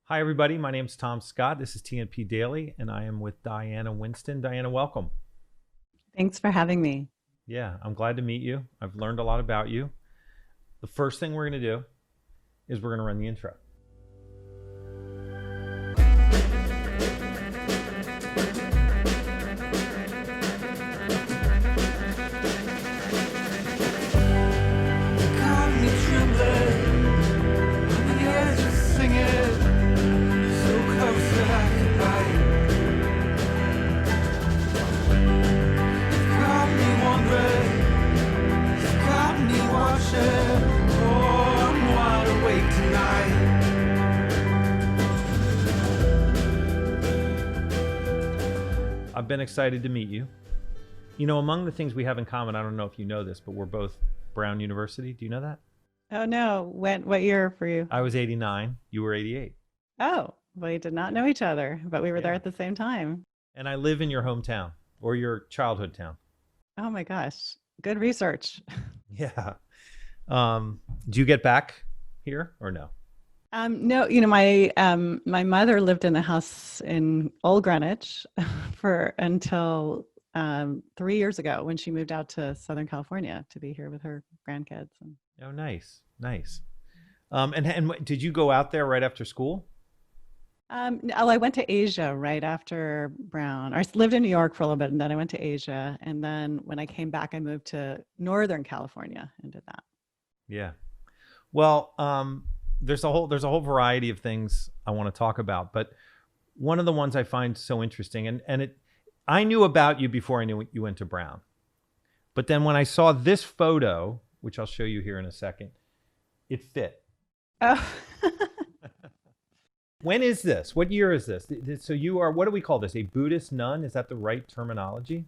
Hi, everybody. My name is Tom Scott. This is TNP Daily, and I am with Diana Winston. Diana, welcome. Thanks for having me. Yeah, I'm glad to meet you. I've learned a lot about you. The first thing we're going to do is we're going to run the intro. I've been excited to meet you. You know, among the things we have in common, I don't know if you know this, but we're both Brown University. Do you know that? Oh no, what year for you? I was 89. You were 88. Oh, we did not know each other, but we were there Yeah. at the same time. And I live in your hometown or your childhood town. Oh my gosh, good research. Yeah. Do you get back here or no? No, my mother lived in the house in Old Greenwich for until 3 years ago when she moved out to Southern California to be here with her grandkids. Oh, nice. Nice. And did you go out there right after school? No, I went to Asia right after Brown. I lived in New York for a little bit, and then I went to Asia. And then when I came back, I moved to Northern California and did that. Yeah. Well, there's a whole variety of things I want to talk about, but one of the ones I find so interesting, and I knew about you before I knew you went to Brown, but then when I saw this photo, which I'll show you here in a second, it fit. Oh, When is this? What year is this? So you are, what do we call this? A Buddhist nun? Is that the right terminology?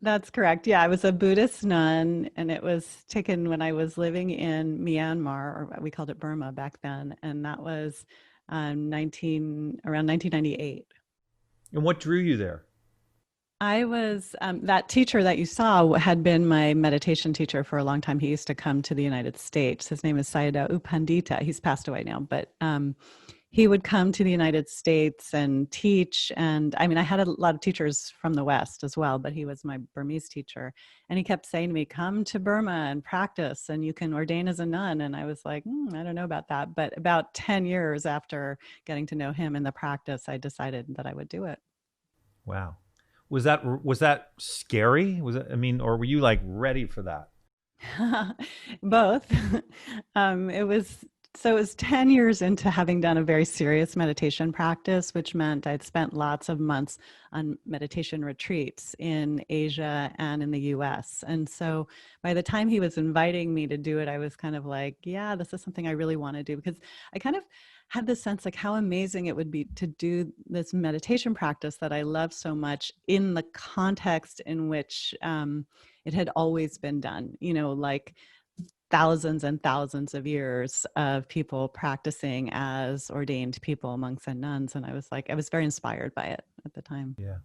that's correct. Yeah, I was a Buddhist nun, and it was taken when I was living in Myanmar, or we called it Burma back then, and that was 1998. And what drew you there? I was that teacher that you saw had been my meditation teacher for a long time. He used to come to the United States. His name is Sayadaw U Pandita. He's passed away now, but he would come to the United States and teach. And I mean, I had a lot of teachers from the West as well, but he was my Burmese teacher. And he kept saying to me, "Come to Burma and practice, and you can ordain as a nun." And I was like, I don't know about that. But about 10 years after getting to know him in the practice, I decided that I would do it. Wow. Was that scary? Was it, I mean, or were you like ready for that? Both. It was so it was 10 years into having done a very serious meditation practice, which meant I'd spent lots of months on meditation retreats in Asia and in the US. And so by the time he was inviting me to do it, I was kind of like, yeah, this is something I really want to do, because I kind of had this sense like how amazing it would be to do this meditation practice that I love so much in the context in which it had always been done, like thousands and thousands of years of people practicing as ordained people, monks and nuns. And I was very inspired by it at the time. Yeah.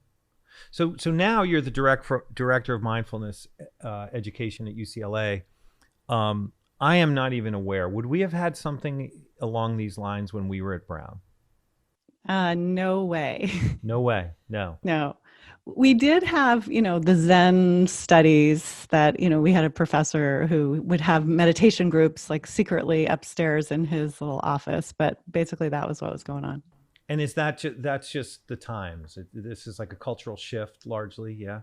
So now you're the director of mindfulness education at UCLA. I am not even aware. Would we have had something along these lines when we were at Brown? No way. No way. No. No. We did have, the Zen studies that, we had a professor who would have meditation groups like secretly upstairs in his little office, but basically that was what was going on. And that's just the times. This is like a cultural shift largely. Yeah.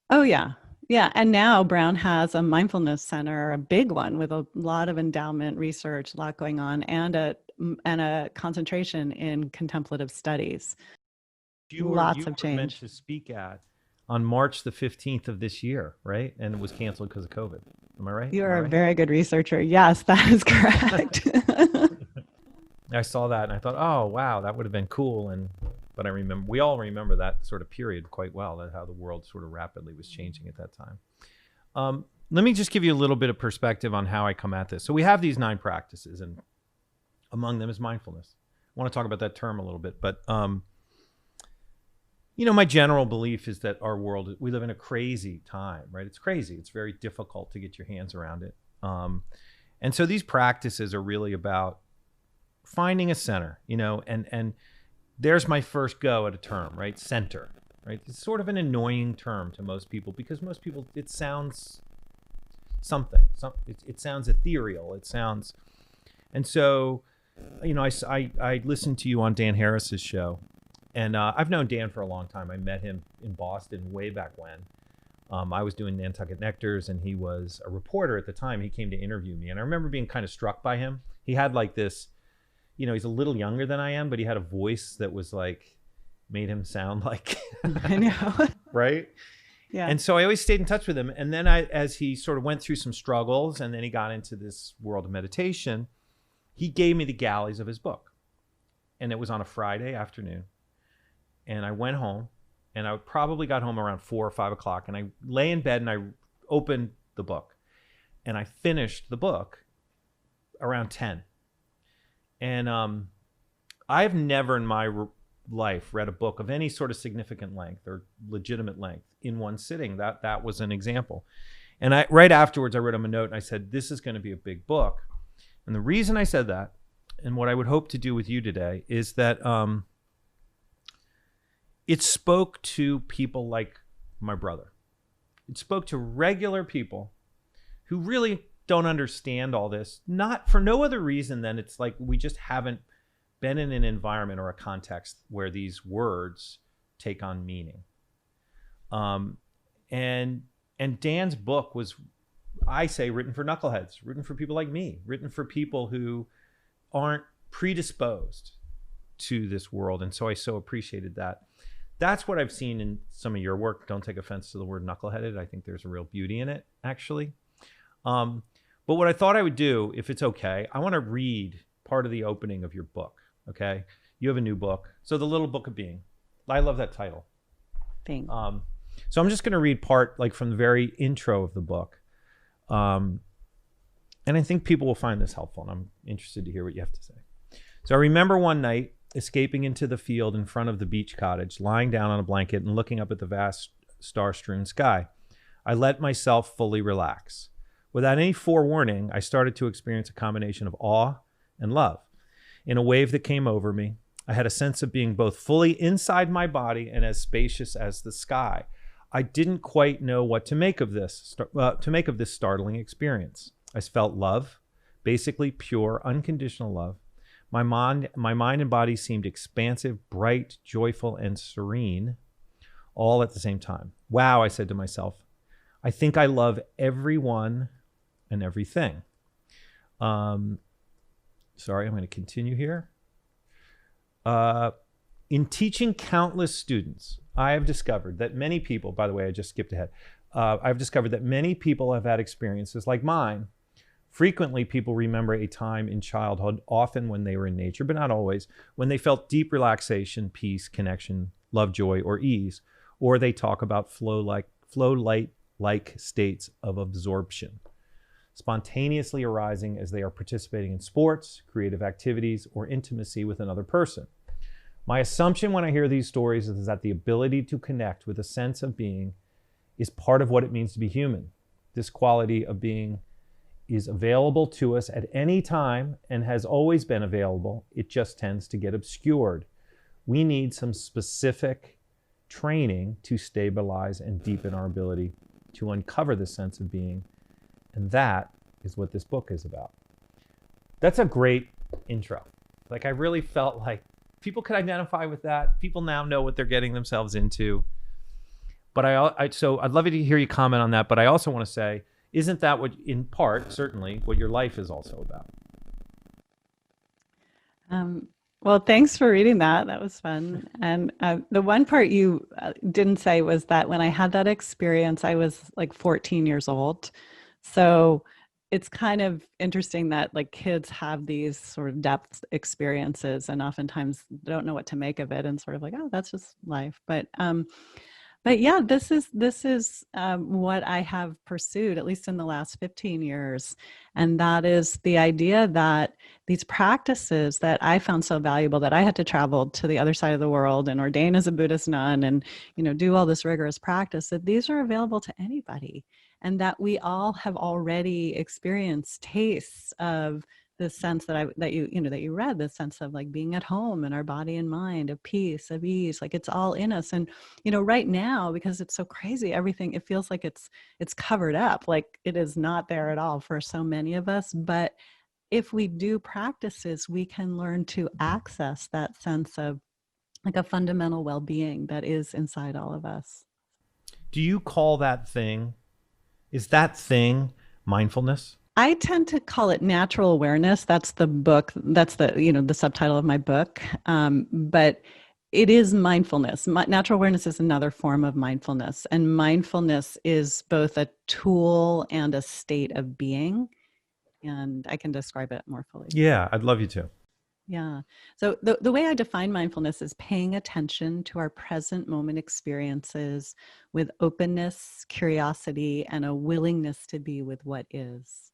Oh, yeah. Yeah. And now Brown has a mindfulness center, a big one with a lot of endowment research, a lot going on, and a concentration in contemplative studies. You Lots of were meant change. to speak at on March the 15th of this year, right? And it was canceled because of COVID. Am I right? Am I You're a right? very good researcher. Yes, that is correct. I saw that and I thought, oh wow, that would have been cool. But we all remember that sort of period quite well, that how the world sort of rapidly was changing at that time. Let me just give you a little bit of perspective on how I come at this. So we have these 9 practices, and among them is mindfulness. I want to talk about that term a little bit, but my general belief is that our world, we live in a crazy time, right? It's crazy. It's very difficult to get your hands around it. And so these practices are really about finding a center, and there's my first go at a term, right? Center, right? It's sort of an annoying term to most people because most people, it sounds something. It sounds ethereal. It sounds, and so, I listened to you on Dan Harris's show, and I've known Dan for a long time. I met him in Boston way back when. I was doing Nantucket Nectars, and he was a reporter at the time. He came to interview me, and I remember being kind of struck by him. He had like this, he's a little younger than I am, but he had a voice that was like, made him sound like, I know. right? Yeah. And so I always stayed in touch with him. And then as he sort of went through some struggles, and then he got into this world of meditation, he gave me the galleys of his book. And it was on a Friday afternoon. And I went home, and I probably got home around 4 or 5 o'clock. And I lay in bed and I opened the book. And I finished the book around 10. And I've never in my life read a book of any sort of significant length or legitimate length in one sitting. That was an example. And right afterwards, I wrote him a note and I said, this is going to be a big book. And the reason I said that, and what I would hope to do with you today, is that it spoke to people like my brother. It spoke to regular people who really don't understand all this, not for no other reason than it's like we just haven't been in an environment or a context where these words take on meaning. And Dan's book was, I say, written for knuckleheads, written for people like me, written for people who aren't predisposed to this world. And so I so appreciated that. That's what I've seen in some of your work. Don't take offense to the word knuckleheaded. I think there's a real beauty in it, actually. But what I thought I would do, if it's okay, I want to read part of the opening of your book, okay? You have a new book. So The Little Book of Being. I love that title. Thanks. So I'm just going to read part like from the very intro of the book. And I think people will find this helpful, and I'm interested to hear what you have to say. So I remember one night escaping into the field in front of the beach cottage, lying down on a blanket and looking up at the vast star-strewn sky. I let myself fully relax. Without any forewarning, I started to experience a combination of awe and love. In a wave that came over me, I had a sense of being both fully inside my body and as spacious as the sky. I didn't quite know what to make of this startling experience. I felt love, basically pure, unconditional love. My mind and body seemed expansive, bright, joyful, and serene, all at the same time. Wow, I said to myself, I think I love everyone and everything. Sorry, I'm going to continue here. In teaching countless students, I have discovered that many people, by the way, I just skipped ahead. I've discovered that many people have had experiences like mine. Frequently, people remember a time in childhood, often when they were in nature, but not always, when they felt deep relaxation, peace, connection, love, joy, or ease, or they talk about flow-light-like states of absorption, spontaneously arising as they are participating in sports, creative activities, or intimacy with another person. My assumption when I hear these stories is that the ability to connect with a sense of being is part of what it means to be human. This quality of being is available to us at any time and has always been available. It just tends to get obscured. We need some specific training to stabilize and deepen our ability to uncover this sense of being. And that is what this book is about. That's a great intro. Like, I really felt like people could identify with that. People now know what they're getting themselves into. But so I'd love to hear you comment on that. But I also want to say, isn't that what, in part, certainly, what your life is also about? Well, thanks for reading that. That was fun. And the one part you didn't say was that when I had that experience, I was like 14 years old. So it's kind of interesting that like kids have these sort of depth experiences and oftentimes don't know what to make of it and sort of like, oh, that's just life. But yeah, this is what I have pursued, at least in the last 15 years. And that is the idea that these practices that I found so valuable, that I had to travel to the other side of the world and ordain as a Buddhist nun and, do all this rigorous practice, that these are available to anybody. And that we all have already experienced tastes of this sense that you read, this sense of like being at home in our body and mind, of peace, of ease, like it's all in us. And right now, because it's so crazy, everything, it feels like it's covered up, like it is not there at all for so many of us. But if we do practices, we can learn to access that sense of like a fundamental well-being that is inside all of us. Do you call is that thing mindfulness? I tend to call it natural awareness. That's the book. That's the subtitle of my book. But it is mindfulness. Natural awareness is another form of mindfulness. And mindfulness is both a tool and a state of being. And I can describe it more fully. Yeah, I'd love you to. Yeah. So the way I define mindfulness is paying attention to our present moment experiences with openness, curiosity, and a willingness to be with what is.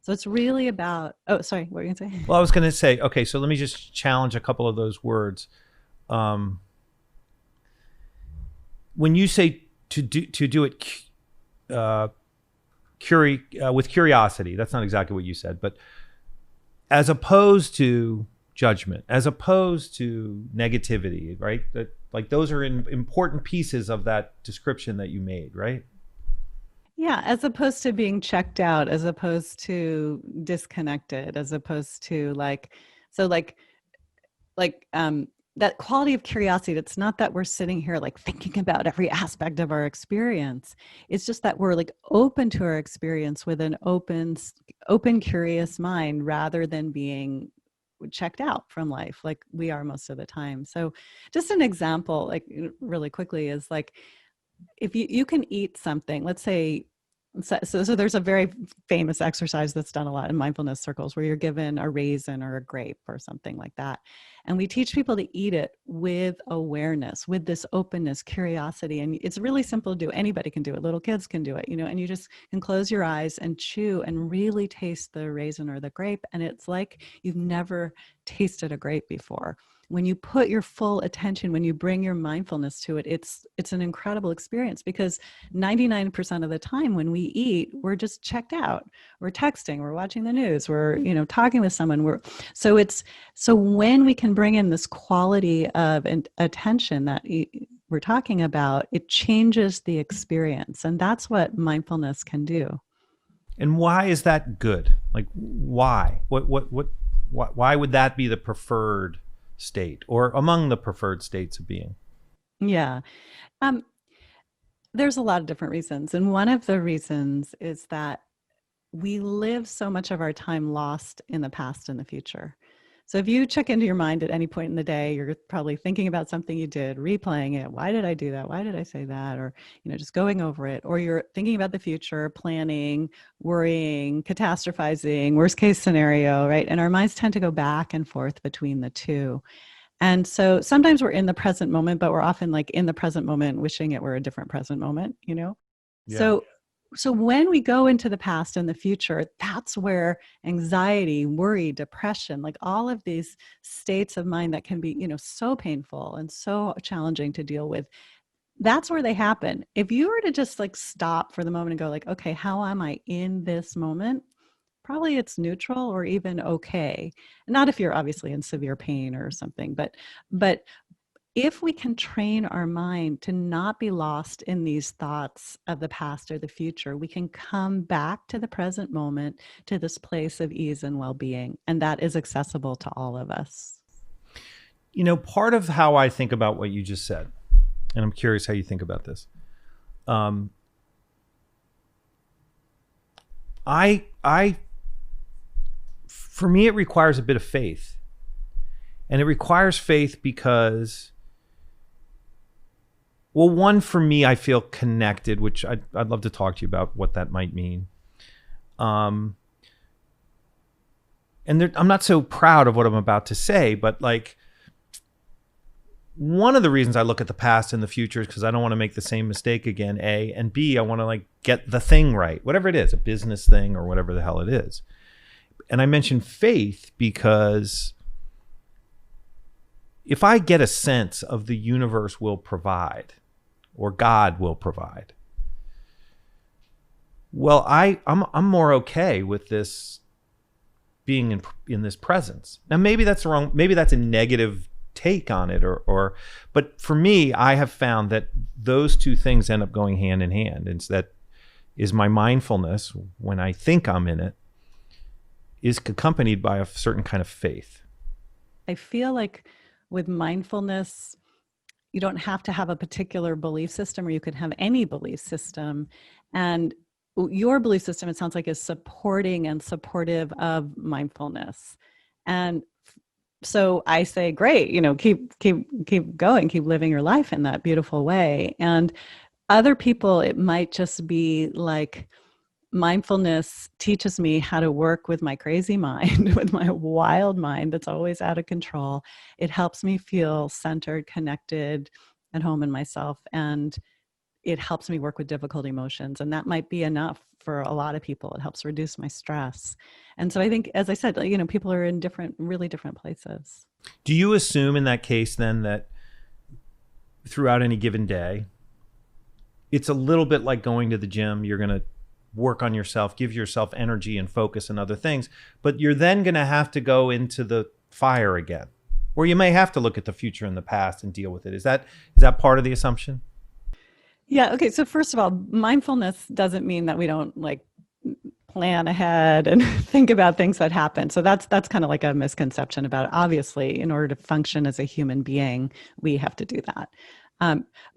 So it's really about, oh, sorry, what were you going to say? Well, I was going to say, okay, so let me just challenge a couple of those words. When you say to do it with curiosity, that's not exactly what you said, but as opposed to judgment, as opposed to negativity, right? That, like, those are important pieces of that description that you made, right? Yeah, as opposed to being checked out, as opposed to disconnected, as opposed to that quality of curiosity. It's not that we're sitting here like thinking about every aspect of our experience. It's just that we're like open to our experience with an open, curious mind, rather than being checked out from life like we are most of the time. So just an example, like really quickly, is like, if you can eat something, let's say, so there's a very famous exercise that's done a lot in mindfulness circles where you're given a raisin or a grape or something like that. And we teach people to eat it with awareness, with this openness, curiosity. And it's really simple to do. Anybody can do it. Little kids can do it, and you just can close your eyes and chew and really taste the raisin or the grape. And it's like you've never tasted a grape before. When you put your full attention, when you bring your mindfulness to it, it's an incredible experience, because 99% of the time when we eat, we're just checked out. We're texting, we're watching the news, we're, talking with someone. So when we can bring in this quality of attention that we're talking about, it changes the experience. And that's what mindfulness can do. And why is that good? Like, why? Why would that be the preferred state, or among the preferred states of being? Yeah. There's a lot of different reasons. And one of the reasons is that we live so much of our time lost in the past and the future. So if you check into your mind at any point in the day, you're probably thinking about something you did, replaying it. Why did I do that? Why did I say that? Or, just going over it. Or you're thinking about the future, planning, worrying, catastrophizing, worst case scenario, right? And our minds tend to go back and forth between the two. And so sometimes we're in the present moment, but we're often like in the present moment, wishing it were a different present moment, Yeah. So when we go into the past and the future, that's where anxiety, worry, depression, like all of these states of mind that can be, so painful and so challenging to deal with, that's where they happen. If you were to just like stop for the moment and go like, okay, how am I in this moment? Probably it's neutral or even okay. Not if you're obviously in severe pain or something, but if we can train our mind to not be lost in these thoughts of the past or the future, we can come back to the present moment, to this place of ease and well-being. And that is accessible to all of us. Part of how I think about what you just said, and I'm curious how you think about this. For me, it requires a bit of faith. And it requires faith because, well, one, for me, I feel connected, which I'd love to talk to you about what that might mean. And I'm not so proud of what I'm about to say, but like, one of the reasons I look at the past and the future is because I don't want to make the same mistake again, A, and B, I want to like get the thing right, whatever it is, a business thing or whatever the hell it is. And I mentioned faith because if I get a sense of the universe will provide, or God will provide, well, I'm more okay with this being in this presence. Now, maybe that's wrong. Maybe that's a negative take on it, but for me, I have found that those two things end up going hand in hand. And that is my mindfulness, when I think I'm in it, is accompanied by a certain kind of faith. I feel like with mindfulness, you don't have to have a particular belief system, or you could have any belief system. And your belief system, it sounds like, is supporting and supportive of mindfulness. And so I say, great, keep going, keep living your life in that beautiful way. And other people, it might just be like, mindfulness teaches me how to work with my crazy mind, with my wild mind that's always out of control. It helps me feel centered, connected, at home in myself. And it helps me work with difficult emotions. And that might be enough for a lot of people. It helps reduce my stress. And so I think, as I said, people are in really different places. Do you assume in that case then that throughout any given day, it's a little bit like going to the gym? You're going to work on yourself, give yourself energy and focus and other things, but you're then going to have to go into the fire again, or you may have to look at the future and the past and deal with it. Is that part of the assumption? Yeah. Okay. So first of all, mindfulness doesn't mean that we don't plan ahead and think about things that happen. So that's kind of like a misconception about it. Obviously, in order to function as a human being, we have to do that.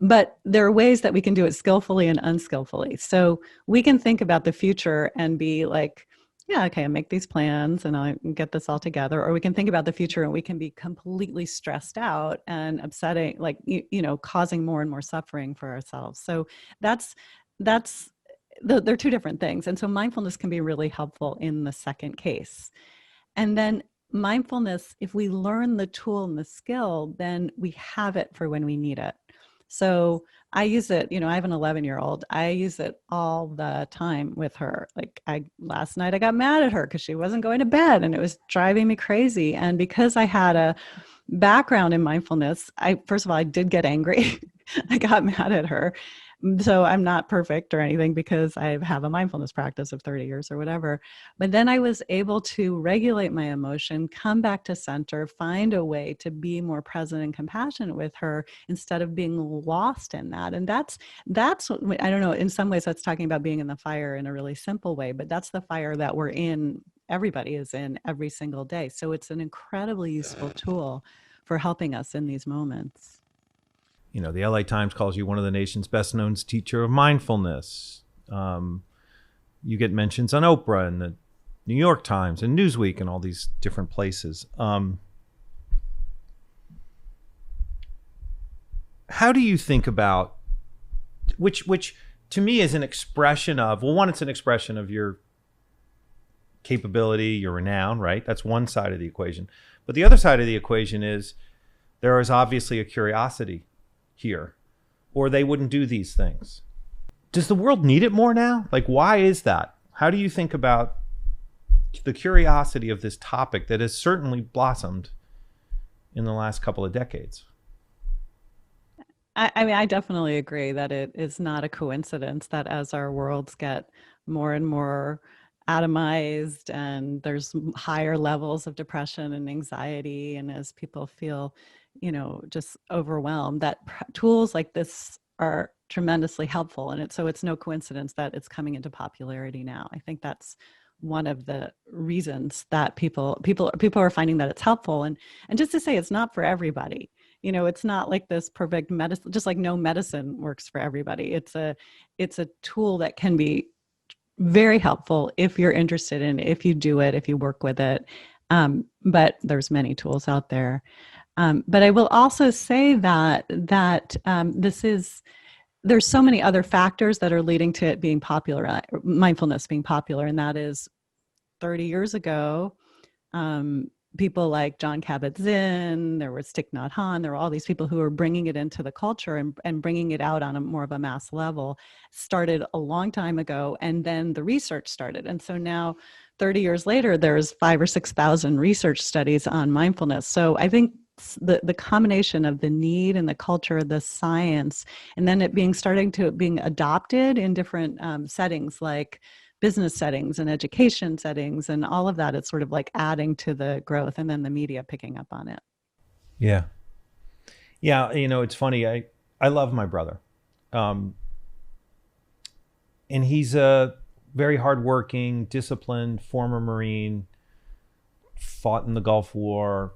But there are ways that we can do it skillfully and unskillfully. So we can think about the future and be like, yeah, okay, I make these plans and I get this all together. Or we can think about the future and we can be completely stressed out and upsetting, causing more and more suffering for ourselves. So they're two different things. And so mindfulness can be really helpful in the second case. And then mindfulness, if we learn the tool and the skill, then we have it for when we need it. So I use it, I have an 11-year-old. I use it all the time with her. Last night I got mad at her because she wasn't going to bed and it was driving me crazy. And because I had a background in mindfulness, first of all, I did get angry. I got mad at her. So I'm not perfect or anything because I have a mindfulness practice of 30 years or whatever. But then I was able to regulate my emotion, come back to center, find a way to be more present and compassionate with her instead of being lost in that. And that's what, I don't know, in some ways that's talking about being in the fire in a really simple way, but that's the fire that we're in, everybody is in every single day. So it's an incredibly useful tool for helping us in these moments. The LA Times calls you one of the nation's best known teacher of mindfulness. You get mentions on Oprah and the New York Times and Newsweek and all these different places. How do you think about, which to me is an expression of, well, one, it's an expression of your capability, your renown, right? That's one side of the equation. But the other side of the equation is there is obviously a curiosity here, or they wouldn't do these things. Does the world need it more now? Why is that? How do you think about the curiosity of this topic that has certainly blossomed in the last couple of decades? I definitely agree that it is not a coincidence that as our worlds get more and more atomized and there's higher levels of depression and anxiety, and as people feel just overwhelmed, that tools like this are tremendously helpful. And so it's no coincidence that it's coming into popularity now. I think that's one of the reasons that people are finding that it's helpful. And just to say, it's not for everybody. It's not like this perfect medicine, just like no medicine works for everybody. It's a tool that can be very helpful if you're interested in it, if you do it, if you work with it. But there's many tools out there. But I will also say that there's so many other factors that are leading to it being popular, mindfulness being popular, and that is 30 years ago, people like Jon Kabat-Zinn, there was Thich Nhat Hanh, there were all these people who were bringing it into the culture and bringing it out on a more of a mass level, started a long time ago, and then the research started. And so now, 30 years later, there's 5,000 or 6,000 research studies on mindfulness. So I think the combination of the need and the culture, the science, and then it being adopted in different settings like business settings and education settings and all of that. It's sort of like adding to the growth, and then the media picking up on it. Yeah. Yeah. It's funny. I love my brother. And he's a very hardworking, disciplined former Marine, fought in the Gulf War.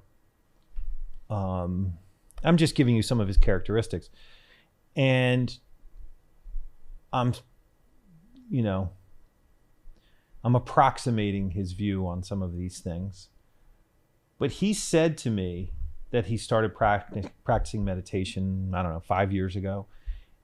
I'm just giving you some of his characteristics. And I'm approximating his view on some of these things. But he said to me that he started practicing meditation, I don't know, 5 years ago,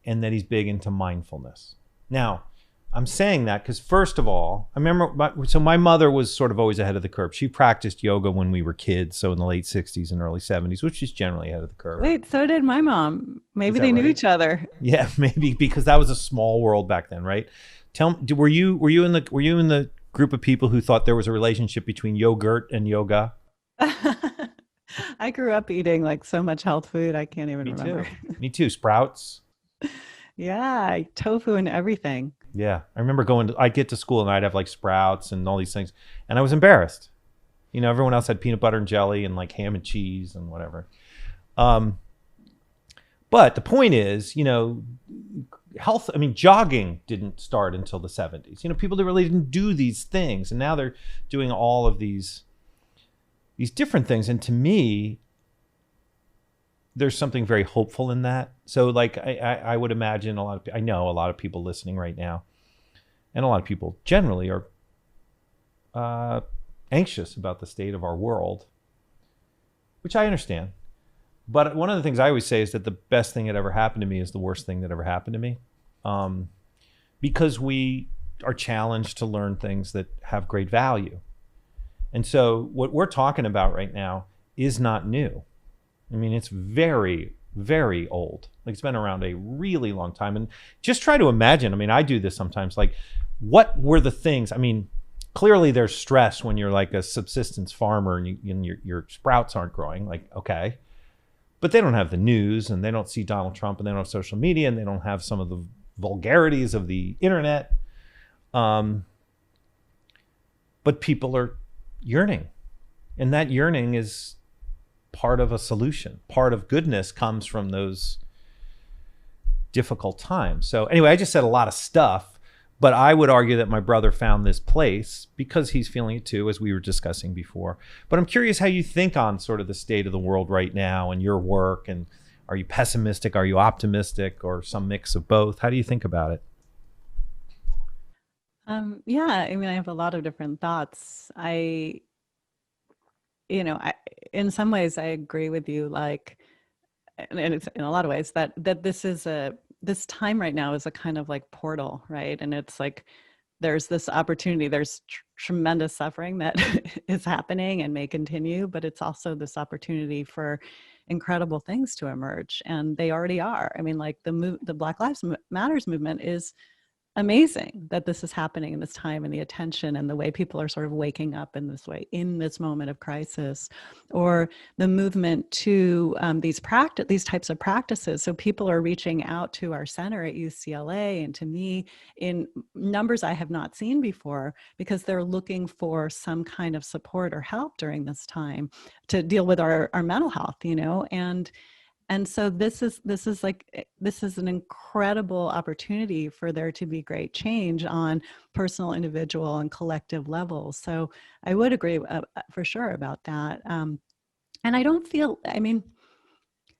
and that he's big into mindfulness. Now, I'm saying that because, first of all, I remember, my mother was sort of always ahead of the curve. She practiced yoga when we were kids, so in the late 60s and early 70s, which is generally ahead of the curve. Wait, so did my mom. Maybe they knew each other. Yeah, maybe, because that was a small world back then, right? Tell me, were you in the group of people who thought there was a relationship between yogurt and yoga? I grew up eating like so much health food, I can't even remember. Me too. Sprouts. Yeah, tofu and everything. Yeah, I remember I'd get to school and I'd have like Sprouts and all these things, and I was embarrassed. Everyone else had peanut butter and jelly and like ham and cheese and whatever. But the point is, health, jogging didn't start until the 70s. People that really didn't do these things, and now they're doing all of these different things. And to me, there's something very hopeful in that. So like, I would imagine I know a lot of people listening right now, and a lot of people generally are anxious about the state of our world, which I understand. But one of the things I always say is that the best thing that ever happened to me is the worst thing that ever happened to me. Because we are challenged to learn things that have great value. And so what we're talking about right now is not new. It's very, very old. Like, it's been around a really long time. And just try to imagine, I do this sometimes, like, what were the things? Clearly there's stress when you're like a subsistence farmer and your sprouts aren't growing, like, okay. But they don't have the news, and they don't see Donald Trump, and they don't have social media, and they don't have some of the vulgarities of the internet. But people are yearning, and that yearning is part of a solution. Part of goodness comes from those difficult times. So anyway, I just said a lot of stuff, but I would argue that my brother found this place because he's feeling it too, as we were discussing before. But I'm curious how you think on sort of the state of the world right now and your work, and are you pessimistic? Are you optimistic, or some mix of both? How do you think about it? Yeah, I have a lot of different thoughts. In some ways I agree with you, like, and it's in a lot of ways that this time right now is a kind of like portal, right? And it's like, there's this opportunity, there's tremendous suffering that is happening and may continue, but it's also this opportunity for incredible things to emerge. And they already are. Like the Black Lives Matters movement is amazing that this is happening in this time, and the attention and the way people are sort of waking up in this way in this moment of crisis, or the movement to these types of practices. So people are reaching out to our center at UCLA and to me in numbers I have not seen before, because they're looking for some kind of support or help during this time to deal with our mental health, and so this is an incredible opportunity for there to be great change on personal, individual, and collective levels. So I would agree for sure about that. And I don't feel,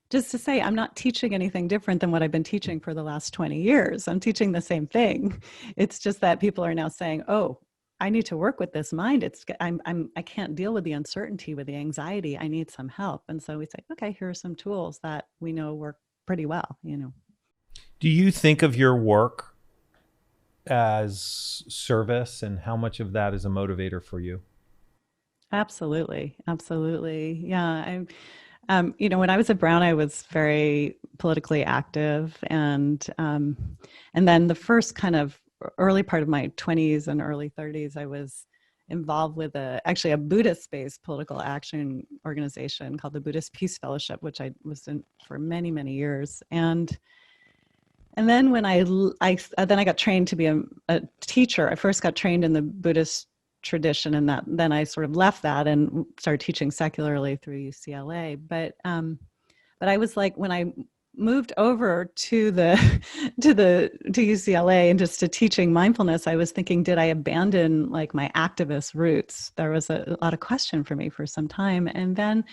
just to say, I'm not teaching anything different than what I've been teaching for the last 20 years. I'm teaching the same thing. It's just that people are now saying, oh, I need to work with this mind. I can't deal with the uncertainty, with the anxiety. I need some help. And so we say, okay, here are some tools that we know work pretty well, Do you think of your work as service, and how much of that is a motivator for you? Absolutely. Absolutely. Yeah. When I was at Brown, I was very politically active, and then the first kind of early part of my 20s and early 30s, I was involved with actually a Buddhist-based political action organization called the Buddhist Peace Fellowship, which I was in for many, many years. And And then when then I got trained to be a teacher. I first got trained in the Buddhist tradition, and then I sort of left that and started teaching secularly through UCLA. But I was like, when I moved over to UCLA and just to teaching mindfulness, I was thinking, did I abandon like my activist roots? There was a lot of question for me for some time. And then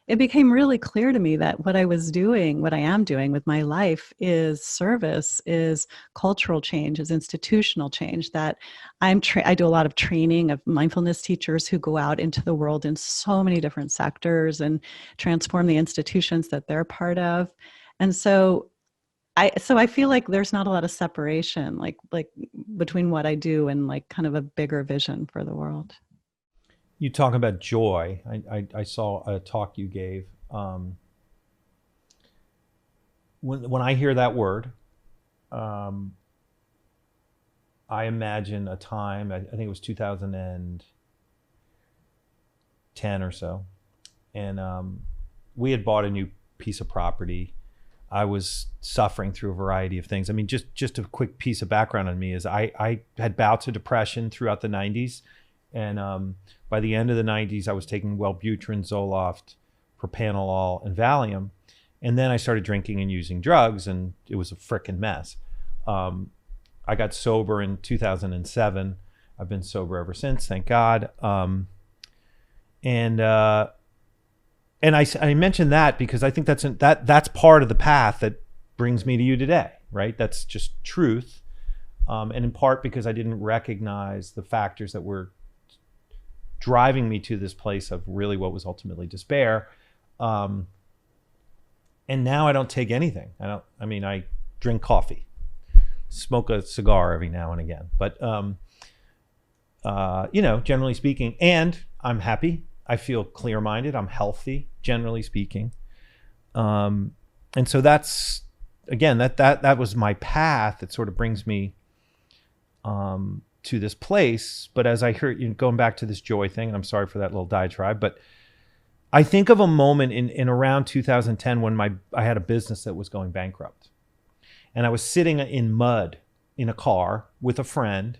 it became really clear to me that what I am doing with my life is service, is cultural change, is institutional change. That I do a lot of training of mindfulness teachers who go out into the world in so many different sectors and transform the institutions that they're part of. And so I feel like there's not a lot of separation, like between what I do and like kind of a bigger vision for the world. You talk about joy. I saw a talk you gave. When I hear that word, I imagine a time, I think it was 2010 or so, and we had bought a new piece of property. I was suffering through a variety of things. I mean, just a quick piece of background on me is I had bouts of depression throughout the 90s. And by the end of the 90s, I was taking Wellbutrin, Zoloft, propranolol, and Valium. And then I started drinking and using drugs, and it was a frickin' mess. I got sober in 2007. I've been sober ever since, thank God. And I mentioned that because I think that's part of the path that brings me to you today, right? That's just truth. And in part because I didn't recognize the factors that were driving me to this place of really what was ultimately despair. And now I don't take anything. I drink coffee, smoke a cigar every now and again, but, generally speaking, and I'm happy. I feel clear-minded. I'm healthy, generally speaking. And so that's, again, that was my path. It sort of brings me, to this place. But as I heard you going back to this joy thing, and I'm sorry for that little diatribe, but I think of a moment in around 2010 when I had a business that was going bankrupt, and I was sitting in mud in a car with a friend,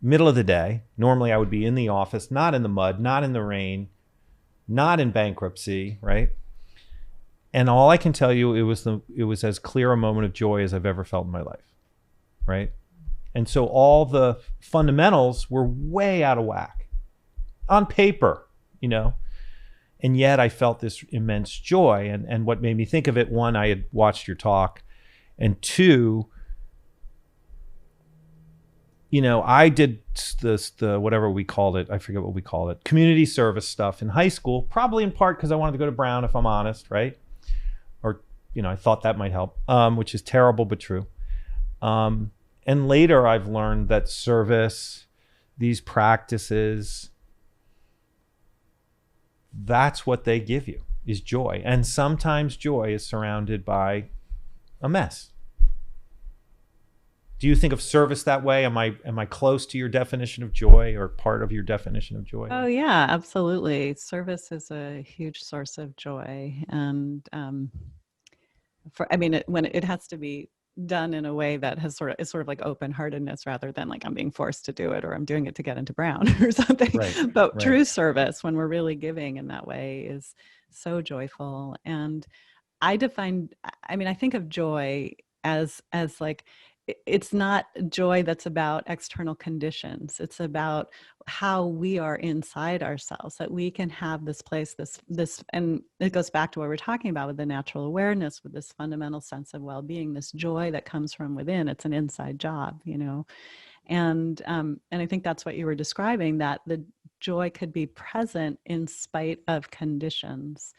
middle of the day. Normally I would be in the office, not in the mud, not in the rain, not in bankruptcy, right? And all I can tell you, it was as clear a moment of joy as I've ever felt in my life, right? And so all the fundamentals were way out of whack on paper, and yet I felt this immense joy. And what made me think of it, one, I had watched your talk, and two, I did the whatever we called it, I forget what we called it, community service stuff in high school, probably in part because I wanted to go to Brown, if I'm honest, right? Or, I thought that might help, which is terrible but true. And later I've learned that service, these practices, that's what they give you, is joy. And sometimes joy is surrounded by a mess. Do you think of service that way? Am I close to your definition of joy, or part of your definition of joy? Oh yeah, absolutely. Service is a huge source of joy. And when it has to be done in a way that is sort of like open-heartedness, rather than like I'm being forced to do it, or I'm doing it to get into Brown or something. Right, but right. True service, when we're really giving in that way, is so joyful. And I think of joy as like, it's not joy that's about external conditions. It's about how we are inside ourselves, that we can have this place, this, and it goes back to what we're talking about with the natural awareness, with this fundamental sense of well-being, this joy that comes from within. It's an inside job, and I think that's what you were describing, that the joy could be present in spite of conditions.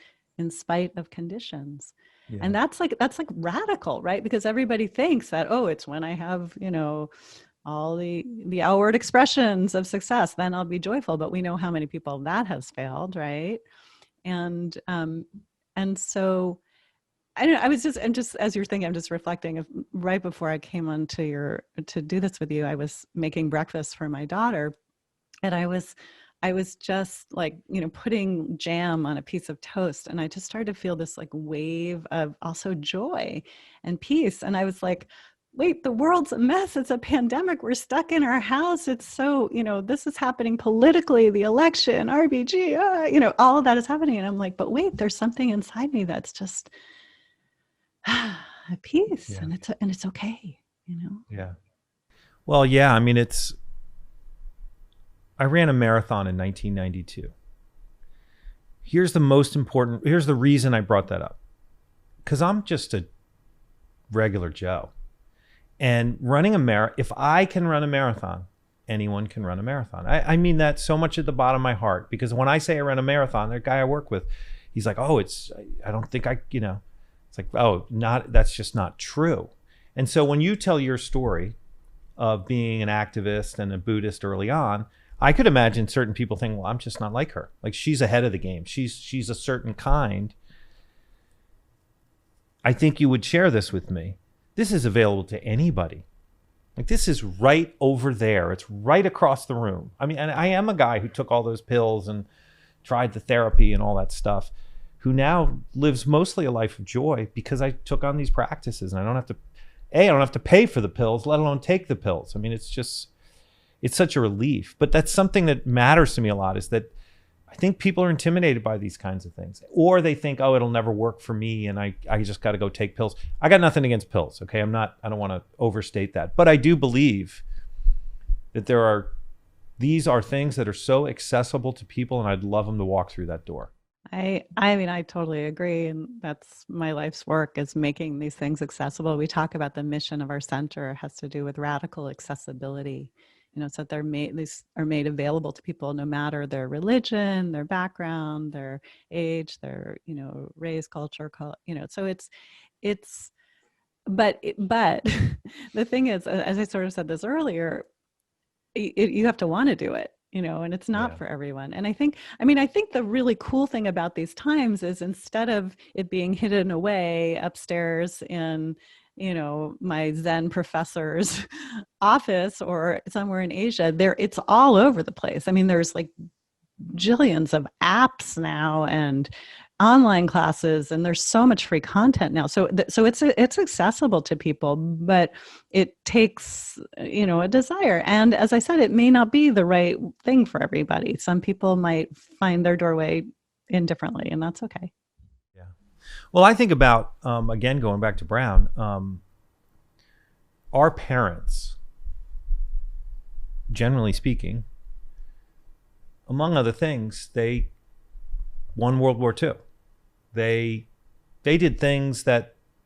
Yeah. And that's like radical, right? Because everybody thinks that, it's when I have, all the outward expressions of success, then I'll be joyful. But we know how many people that has failed, right? And so I don't know, I'm just as you're thinking, I'm just reflecting of right before I came on to do this with you, I was making breakfast for my daughter, and I was I was just like, putting jam on a piece of toast. And I just started to feel this like wave of also joy and peace. And I was like, wait, the world's a mess. It's a pandemic. We're stuck in our house. It's so, this is happening politically, the election, RBG, all of that is happening. And I'm like, but wait, there's something inside me that's just peace. Yeah. And it's okay, Yeah. Well, yeah, I mean, I ran a marathon in 1992. Here's the reason I brought that up. Because I'm just a regular Joe. And running if I can run a marathon, anyone can run a marathon. I mean that so much at the bottom of my heart, because when I say I ran a marathon, the guy I work with, he's like, oh, I don't think it's like, oh, that's just not true. And so when you tell your story of being an activist and a Buddhist early on, I could imagine certain people thinking, well, I'm just not like her. Like, she's ahead of the game. She's a certain kind. I think you would share this with me. This is available to anybody. Like, this is right over there. It's right across the room. I mean, and I am a guy who took all those pills and tried the therapy and all that stuff, who now lives mostly a life of joy because I took on these practices, and I don't have to pay for the pills, let alone take the pills. I mean, it's such a relief. But that's something that matters to me a lot, is that I think people are intimidated by these kinds of things, or they think, oh, it'll never work for me, and I just got to go take pills. I got nothing against pills. Okay. I don't want to overstate that, but I do believe that these are things that are so accessible to people, and I'd love them to walk through that door. I mean, I totally agree. And that's my life's work, is making these things accessible. We talk about the mission of our center has to do with radical accessibility. So these are made available to people no matter their religion, their background, their age, their, race, culture, so but the thing is, as I sort of said this earlier, you have to want to do it, and it's not for everyone. And I think the really cool thing about these times is, instead of it being hidden away upstairs in, my Zen professor's office or somewhere in Asia, it's all over the place. I mean, there's like jillions of apps now and online classes, and there's so much free content now. So it's accessible to people, but it takes, a desire. And as I said, it may not be the right thing for everybody. Some people might find their doorway in differently, and that's okay. Yeah. Well, I think about, again, going back to Brown, our parents, generally speaking, among other things, they won World War II. They did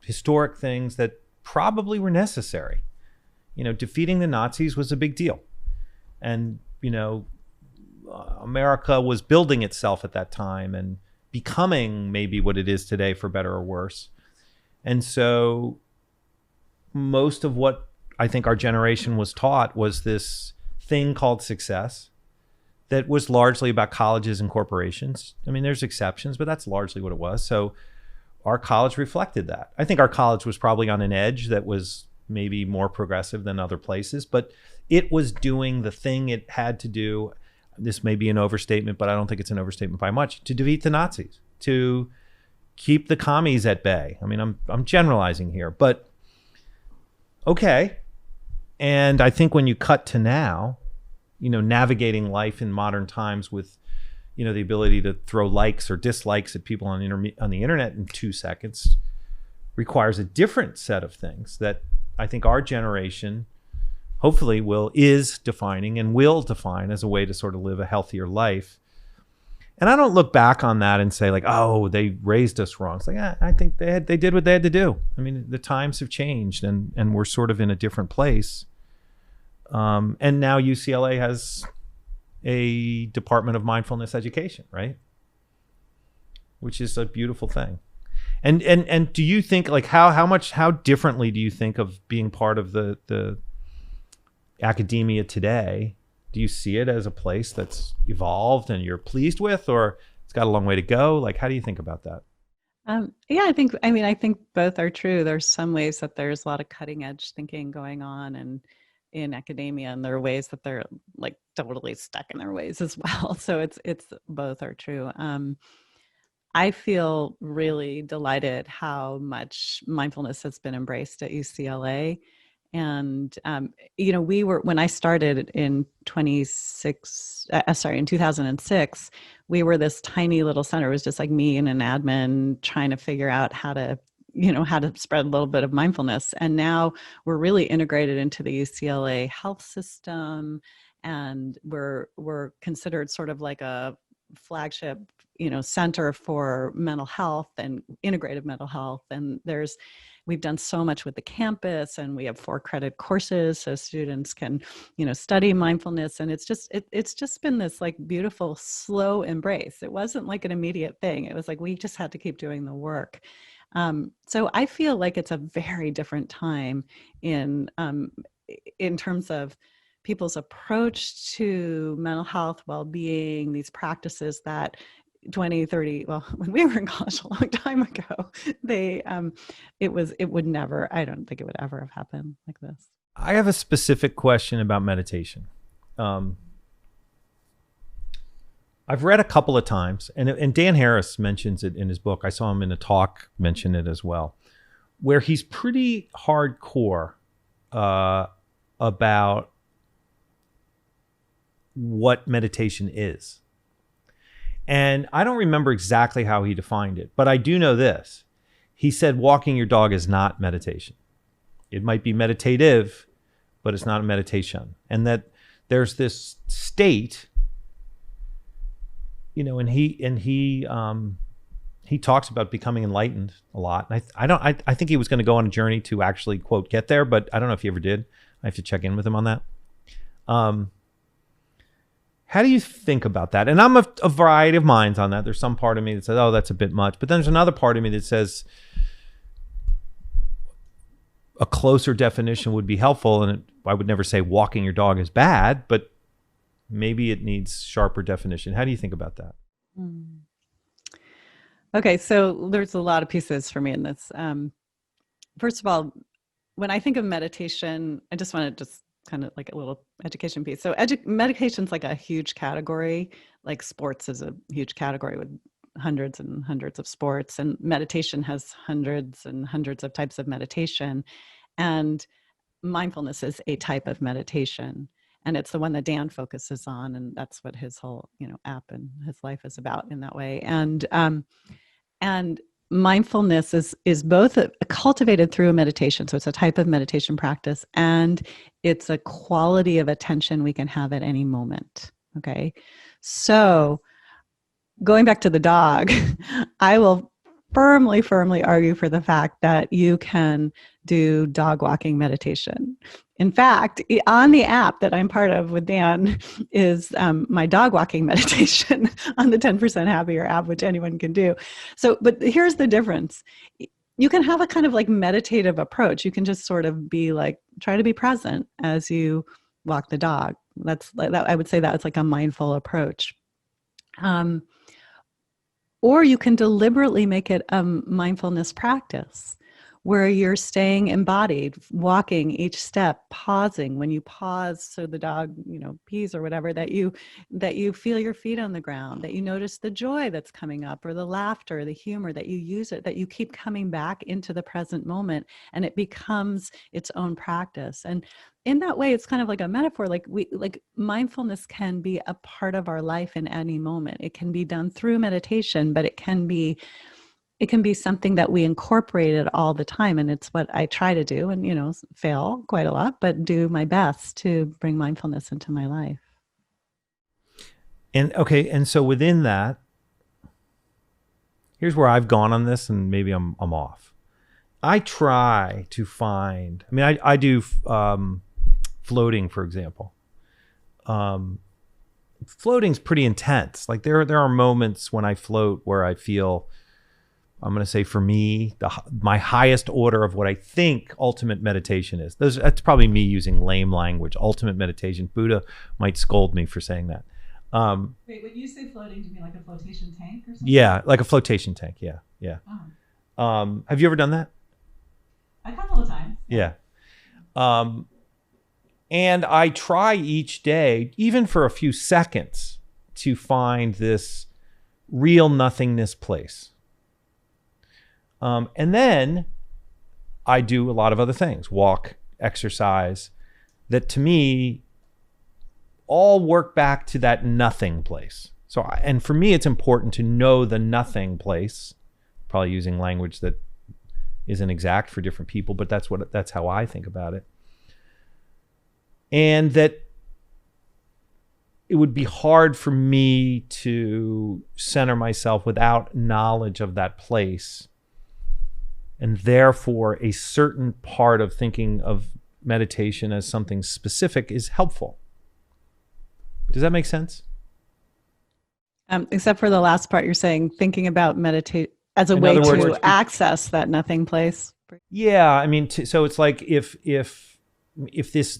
historic things that probably were necessary. Defeating the Nazis was a big deal. And, America was building itself at that time and becoming maybe what it is today, for better or worse. And so most of what I think our generation was taught was this thing called success, that was largely about colleges and corporations. I mean, there's exceptions, but that's largely what it was. So our college reflected that. I think our college was probably on an edge that was maybe more progressive than other places, but it was doing the thing it had to do. This may be an overstatement, but I don't think it's an overstatement by much, to defeat the Nazis, to keep the commies at bay. I mean, I'm generalizing here, but okay. And I think when you cut to now, navigating life in modern times with, the ability to throw likes or dislikes at people on the internet in 2 seconds, requires a different set of things that I think our generation hopefully is defining and will define as a way to sort of live a healthier life. And I don't look back on that and say like, oh, they raised us wrong. It's like, I think they did what they had to do. I mean, the times have changed, and we're sort of in a different place. And now UCLA has a Department of Mindfulness Education, right? Which is a beautiful thing. And do you think, like, how differently do you think of being part of the academia today? Do you see it as a place that's evolved and you're pleased with, or it's got a long way to go? Like, how do you think about that? Yeah, I think both are true. There's some ways that there's a lot of cutting edge thinking going on, and in academia, and there are ways that they're like totally stuck in their ways as well. So it's both are true. I feel really delighted how much mindfulness has been embraced at UCLA. And, when I started in in 2006, we were this tiny little center. It was just like me and an admin trying to figure out how to spread a little bit of mindfulness. And now we're really integrated into the UCLA health system, and we're considered sort of like a flagship center for mental health and integrative mental health. And we've done so much with the campus, and we have 4 credit courses so students can study mindfulness. And it's just been this like beautiful slow embrace. It wasn't like an immediate thing. It was like we just had to keep doing the work. So I feel like it's a very different time in terms of people's approach to mental health, well-being, these practices that 20, 30, well, when we were in college a long time ago, I don't think it would ever have happened like this. I have a specific question about meditation. I've read a couple of times, and Dan Harris mentions it in his book. I saw him in a talk mention it as well, where he's pretty hardcore about what meditation is. And I don't remember exactly how he defined it, but I do know this. He said walking your dog is not meditation. It might be meditative, but it's not a meditation. And that there's this state, and he talks about becoming enlightened a lot. And I think he was going to go on a journey to actually, quote, get there, but I don't know if he ever did. I have to check in with him on that. How do you think about that? And I'm a variety of minds on that. There's some part of me that says, oh, that's a bit much. But then there's another part of me that says a closer definition would be helpful. And I would never say walking your dog is bad, but maybe it needs sharper definition. How do you think about that? Okay, so there's a lot of pieces for me in this. First of all, when I think of meditation, I just want to kind of like a little education piece. So meditation's like a huge category, like sports is a huge category with hundreds and hundreds of sports, and meditation has hundreds and hundreds of types of meditation. And mindfulness is a type of meditation. And it's the one that Dan focuses on. And that's what his whole, app and his life is about in that way. And mindfulness is both cultivated through a meditation. So it's a type of meditation practice, and it's a quality of attention we can have at any moment. Okay. So going back to the dog, I will firmly argue for the fact that you can do dog walking meditation. In fact, on the app that I'm part of with Dan is my dog walking meditation on the 10% Happier app, which anyone can do. So, but here's the difference. You can have a kind of like meditative approach. You can just sort of be like, try to be present as you walk the dog. That's like that. I would say that's like a mindful approach. Or you can deliberately make it a mindfulness practice where you're staying embodied, walking each step, pausing when you pause so the dog, pees or whatever, that you feel your feet on the ground, that you notice the joy that's coming up or the laughter, the humor, that you use it, that you keep coming back into the present moment, and it becomes its own practice. And in that way, it's kind of like a metaphor. Like mindfulness can be a part of our life in any moment. It can be done through meditation, but it can be something that we incorporated all the time. And it's what I try to do, and, fail quite a lot, but do my best to bring mindfulness into my life. And okay. And so within that, here's where I've gone on this, and maybe I'm off. I try to find, I do floating, for example. Floating's pretty intense. Like there are moments when I float where I feel, I'm going to say for me, my highest order of what I think ultimate meditation is. That's probably me using lame language. Ultimate meditation. Buddha might scold me for saying that. Wait, when you say floating, do you mean like a flotation tank or something? Yeah, like a flotation tank. Yeah. Oh. Have you ever done that? A couple of times. Yeah. And I try each day, even for a few seconds, to find this real nothingness place. And then I do a lot of other things, walk, exercise, that to me all work back to that nothing place. So, and for me, it's important to know the nothing place, probably using language that isn't exact for different people, but that's how I think about it. And that it would be hard for me to center myself without knowledge of that place. And therefore, a certain part of thinking of meditation as something specific is helpful. Does that make sense? Except for the last part, you're saying thinking about meditate as a way to access that nothing place. Yeah, I mean, so it's like if this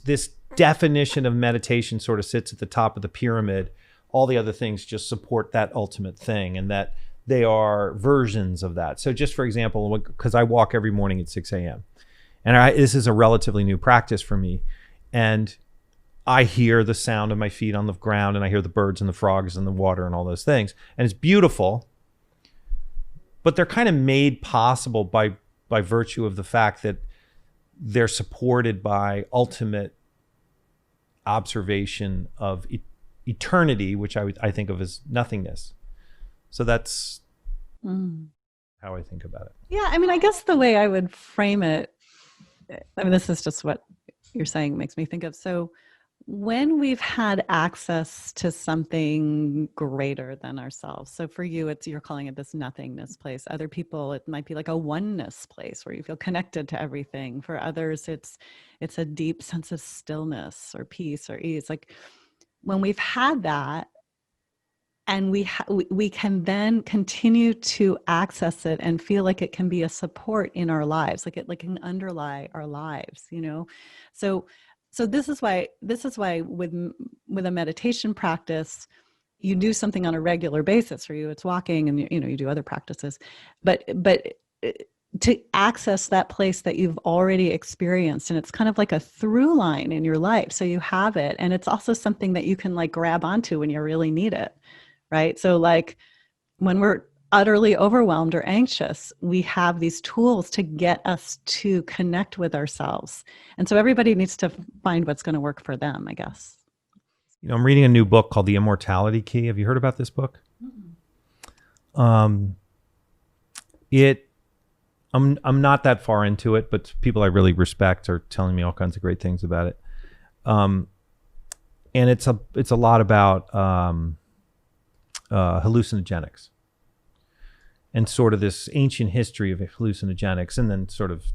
definition of meditation sort of sits at the top of the pyramid, all the other things just support that ultimate thing, and that they are versions of that. So just for example, because I walk every morning at 6 a.m. and this is a relatively new practice for me, and I hear the sound of my feet on the ground, and I hear the birds and the frogs and the water and all those things, and it's beautiful, but they're kind of made possible by virtue of the fact that they're supported by ultimate observation of eternity, which I think of as nothingness. So that's how I think about it. Yeah, I mean, I guess the way I would frame it, I mean, this is just what you're saying makes me think of. So when we've had access to something greater than ourselves, so for you, you're calling it this nothingness place. Other people, it might be like a oneness place where you feel connected to everything. For others, it's a deep sense of stillness or peace or ease. Like when we've had that, and we can then continue to access it and feel like it can be a support in our lives, like it can underlie our lives, you know. So this is why with a meditation practice, you do something on a regular basis. For you, it's walking, and you do other practices, but to access that place that you've already experienced, and it's kind of like a through line in your life. So you have it, and it's also something that you can like grab onto when you really need it. Right. So like when we're utterly overwhelmed or anxious, we have these tools to get us to connect with ourselves. And so everybody needs to find what's going to work for them, I guess. You know, I'm reading a new book called The Immortality Key. Have you heard about this book? Mm-hmm. I'm not that far into it, but people I really respect are telling me all kinds of great things about it. And it's a lot about hallucinogenics and sort of this ancient history of hallucinogenics, and then sort of,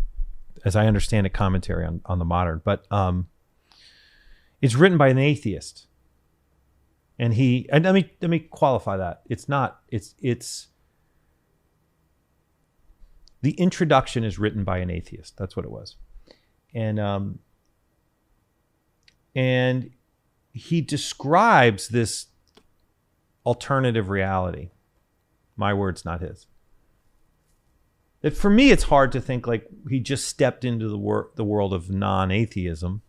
as I understand it, commentary on the modern. But it's written by an atheist, and let me qualify that. It's the introduction is written by an atheist. That's what it was, and he describes this alternative reality. My words, not his. That for me, it's hard to think like he just stepped into the world of non-atheism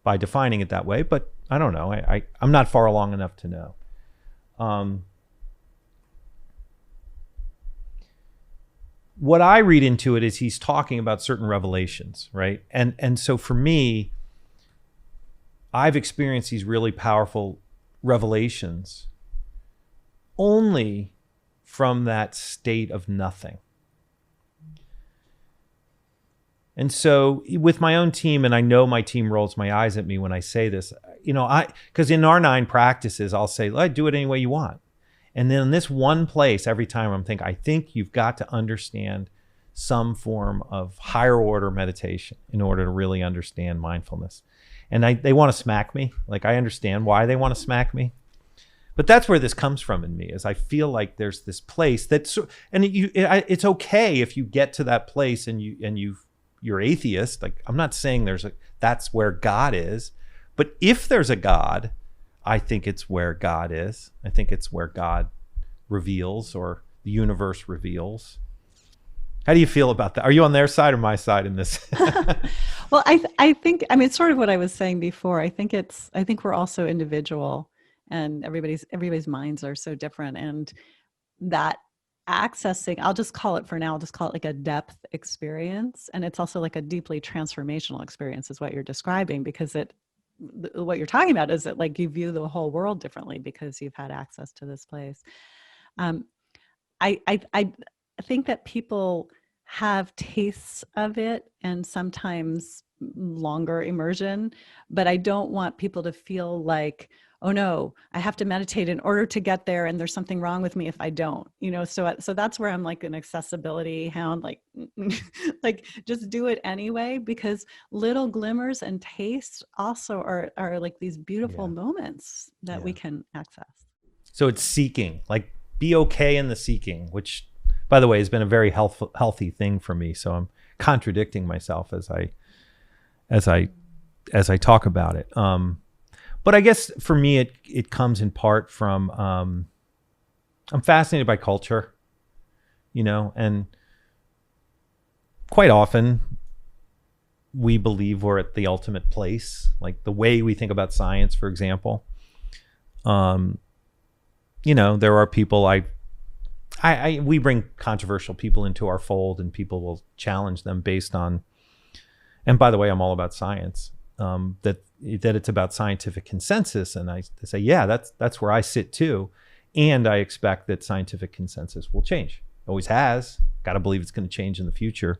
by defining it that way, but I don't know. I'm not far along enough to know. What I read into it is he's talking about certain revelations, right? And so for me, I've experienced these really powerful revelations only from that state of nothing. And so with my own team, and I know my team rolls my eyes at me when I say this, because in our 9 practices, I'll say, do it any way you want. And then in this one place, every time I think you've got to understand some form of higher order meditation in order to really understand mindfulness. And they want to smack me. Like, I understand why they want to smack me. But that's where this comes from in me, is I feel like there's this place it's okay if you get to that place and you're atheist. Like, I'm not saying that's where God is, but if there's a God, I think it's where God is. I think it's where God reveals, or the universe reveals. How do you feel about that? Are you on their side or my side in this? Well, I think, I mean, it's sort of what I was saying before. I think we're also individual, and everybody's minds are so different, and that accessing, I'll just call it for now, I'll just call it like a depth experience. And it's also like a deeply transformational experience is what you're describing, because what you're talking about is that like you view the whole world differently because you've had access to this place. Um, I think that people have tastes of it and sometimes longer immersion, but I don't want people to feel like, oh no, I have to meditate in order to get there, and there's something wrong with me if I don't, so that's where I'm like an accessibility hound, like like just do it anyway, because little glimmers and tastes also are like these beautiful Yeah. moments that we Yeah. can access. So it's seeking, like be okay in the seeking, which by the way has been a very healthy thing for me. So I'm contradicting myself as I talk about it. But I guess for me, it comes in part from, I'm fascinated by culture, and quite often we believe we're at the ultimate place, like the way we think about science, for example. There are people we bring controversial people into our fold, and people will challenge them based on, and by the way, I'm all about science, that it's about scientific consensus. And I say, yeah, that's where I sit too. And I expect that scientific consensus will change. Always has. Got to believe it's going to change in the future.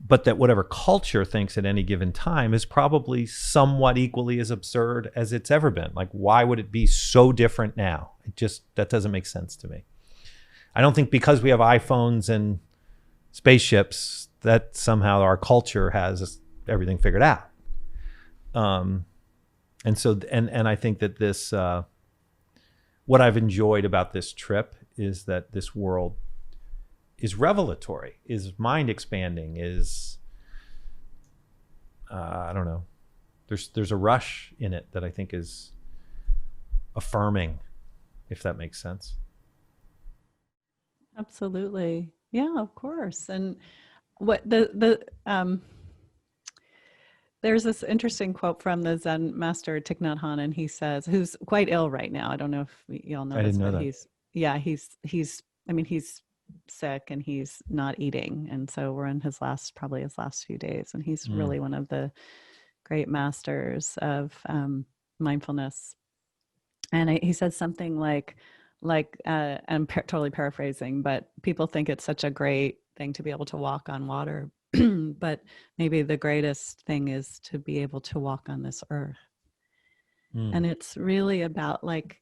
But that whatever culture thinks at any given time is probably somewhat equally as absurd as it's ever been. Like, why would it be so different now? That doesn't make sense to me. I don't think because we have iPhones and spaceships that somehow our culture has everything figured out. And so, and I think that this, what I've enjoyed about this trip is that this world is revelatory, is mind expanding, is, I don't know, there's a rush in it that I think is affirming, if that makes sense. Absolutely. Yeah, of course. And what there's this interesting quote from the Zen master Thich Nhat Hanh, and he says, who's quite ill right now. I don't know if y'all know I this, didn't know but that. he's I mean, he's sick and he's not eating. And so we're in probably his last few days. And he's really one of the great masters of mindfulness. And he said something like I'm totally paraphrasing, but people think it's such a great thing to be able to walk on water. But maybe the greatest thing is to be able to walk on this earth. And it's really about like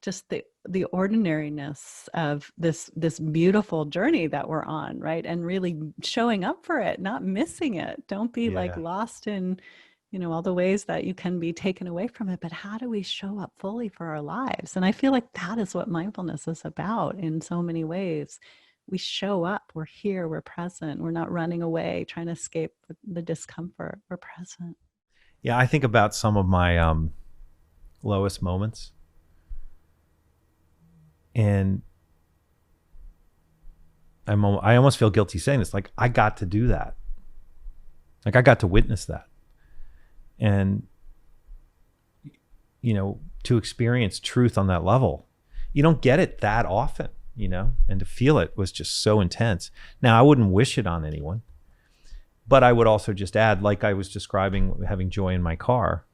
just the ordinariness of this beautiful journey that we're on, right? And really showing up for it, not missing it. Don't be like lost in all the ways that you can be taken away from it, but how do we show up fully for our lives? And I feel like that is what mindfulness is about in so many ways. We show up, we're here, we're present, we're not running away, trying to escape the discomfort, we're present. Yeah, I think about some of my lowest moments, and I almost feel guilty saying this, like I got to do that. Like I got to witness that. And, to experience truth on that level, you don't get it that often, and to feel it was just so intense. Now, I wouldn't wish it on anyone, but I would also just add, like I was describing having joy in my car,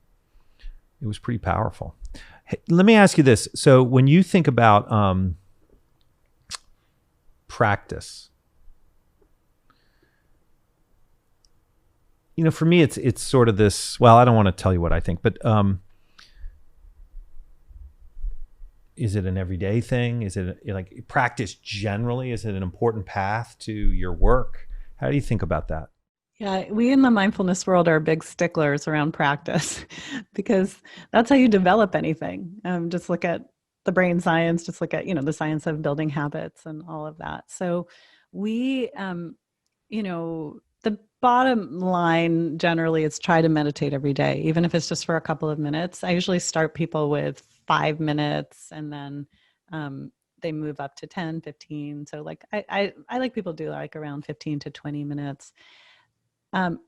it was pretty powerful. Hey, let me ask you this. So when you think about practice, for me, it's sort of this, well, I don't want to tell you what I think, but is it an everyday thing? Is it like practice generally? Is it an important path to your work? How do you think about that? Yeah, we in the mindfulness world are big sticklers around practice because that's how you develop anything. Just look at the brain science, just look at, the science of building habits and all of that. So we, the bottom line generally is try to meditate every day, even if it's just for a couple of minutes. I usually start people with 5 minutes and then they move up to 10, 15. So like I like people do like around 15 to 20 minutes.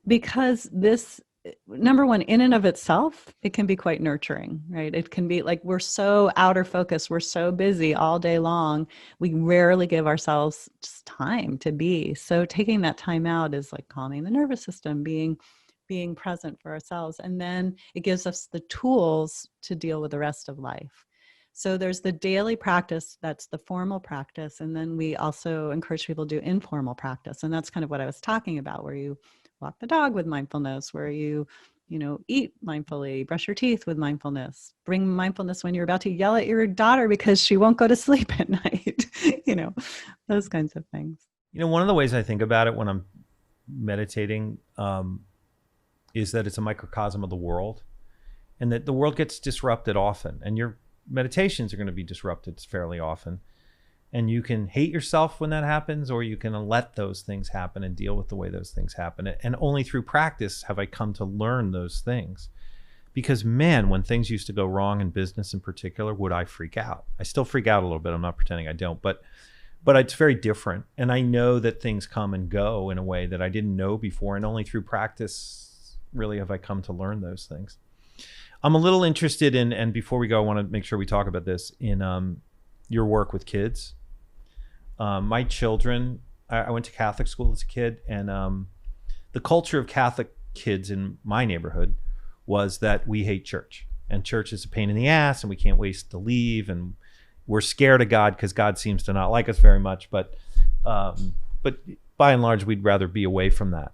Because this, number one, in and of itself, it can be quite nurturing, right? It can be like we're so outer focus, we're so busy all day long, we rarely give ourselves just time to be. So taking that time out is like calming the nervous system, being present for ourselves, and then it gives us the tools to deal with the rest of life. So there's the daily practice, that's the formal practice, and then we also encourage people to do informal practice, and that's kind of what I was talking about, where you walk the dog with mindfulness, where you know, eat mindfully, brush your teeth with mindfulness, bring mindfulness when you're about to yell at your daughter because she won't go to sleep at night, you know, those kinds of things. You know, one of the ways I think about it when I'm meditating is that it's a microcosm of the world, and that the world gets disrupted often, and your meditations are going to be disrupted fairly often. And you can hate yourself when that happens, or you can let those things happen and deal with the way those things happen. And only through practice have I come to learn those things. Because man, when things used to go wrong in business in particular, would I freak out? I still freak out a little bit. I'm not pretending I don't, but it's very different. And I know that things come and go in a way that I didn't know before. And only through practice really have I come to learn those things. I'm a little interested in, and before we go, I want to make sure we talk about this, in your work with kids. My children, I went to Catholic school as a kid, and the culture of Catholic kids in my neighborhood was that we hate church, and church is a pain in the ass, and we can't wait to leave, and we're scared of God because God seems to not like us very much. But by and large, we'd rather be away from that.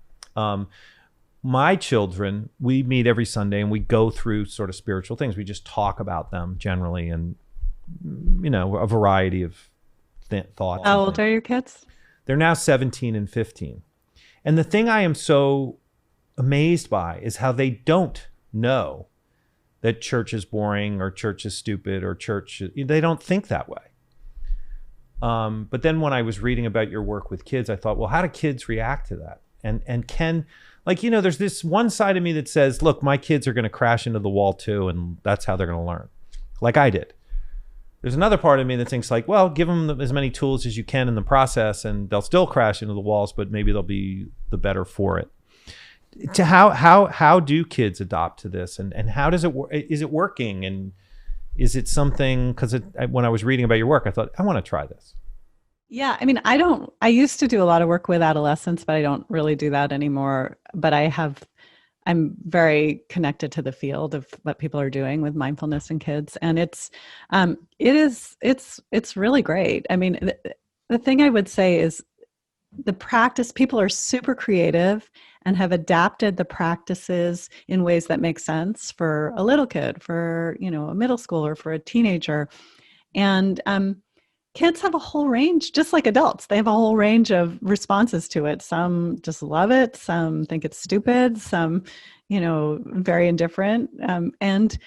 My children, we meet every Sunday, and we go through sort of spiritual things. We just talk about them generally, and you know, a variety of thoughts. How old are your kids? They're now 17 and 15. And the thing I am so amazed by is how they don't know that church is boring or church is stupid or they don't think that way. But then when I was reading about your work with kids, I thought, well, how do kids react to that? And can, like, you know, there's this one side of me that says, look, my kids are going to crash into the wall too, and that's how they're going to learn, like I did. There's another part of me that thinks like, well, give them as many tools as you can in the process, and they'll still crash into the walls, but maybe they'll be the better for it. To how do kids adopt to this, and how does it work? Is it working, and is it something? Because when I was reading about your work, I thought I want to try this. Yeah, I mean, I used to do a lot of work with adolescents, but I don't really do that anymore. But I'm very connected to the field of what people are doing with mindfulness in kids. And it's really great. I mean, the thing I would say is the practice, people are super creative and have adapted the practices in ways that make sense for a little kid, for, you know, a middle schooler, for a teenager. And kids have a whole range, just like adults. They have a whole range of responses to it. Some just love it. Some think it's stupid. Some, you know, very indifferent. And